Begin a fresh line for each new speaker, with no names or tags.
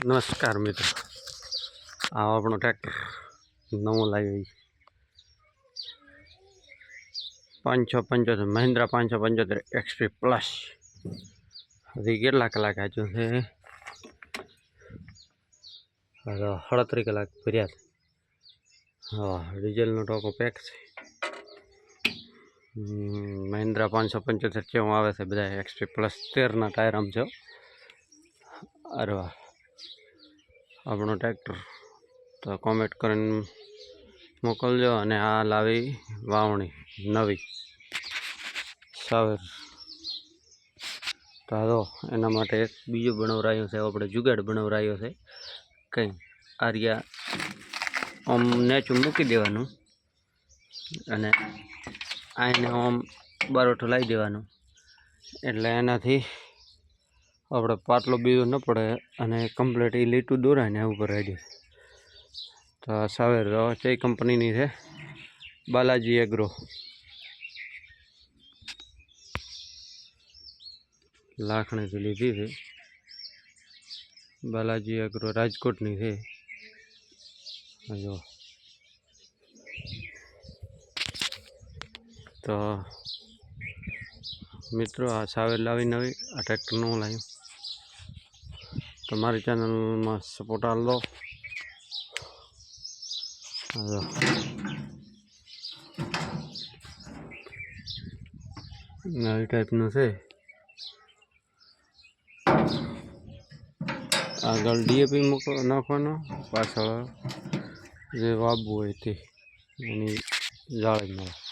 नमस्कार मित्रों, आ आपणो ट्रेक्टर नवो लाव्यो 575 महिंद्रा 575 XP प्लस। हजी केटला कलाक आजू है 38 कलाक भर्या। हाँ, डीजल नो टोको पेक है। महिंद्रा 575 केवुं आवे छे बधा XP प्लस 13 ना टायर आम छे। अरे वाह, આપણો ટ્રેક્ટર તો કોમેન્ટ કરીને મોકલજો। અને આ લાવી વાવણી નવી સાવેર તો એના માટે એક બીજું બનાવરાયું છે, આપણે જુગાડ બનાવરાયો છે। કંઈ આ રહ્યા આમ નેચું મૂકી દેવાનું અને આને આમ બારોઠું લાવી દેવાનું, એટલે એનાથી આપણે પાટલો બીજો ન પડે અને કમ્પ્લીટ એ લીટું દોરાય ને ઉપર રેડી। તો સાવેર છે કંપનીની છે, બાલાજી એગ્રો લાખણીથી લીધી છે। બાલાજી એગ્રો રાજકોટની છે। જો તો મિત્રો આ સાવેર લાવી નવી આ ટ્રેક્ટર નવું લાવ્યું। તમારી ચેનલમાં સપોર્ટ આલો। નવી ટાઈપનું છે। આગળ DAP નાખવાનો, પાછળ જે વાવવું હોય તે એની જાળી મળે।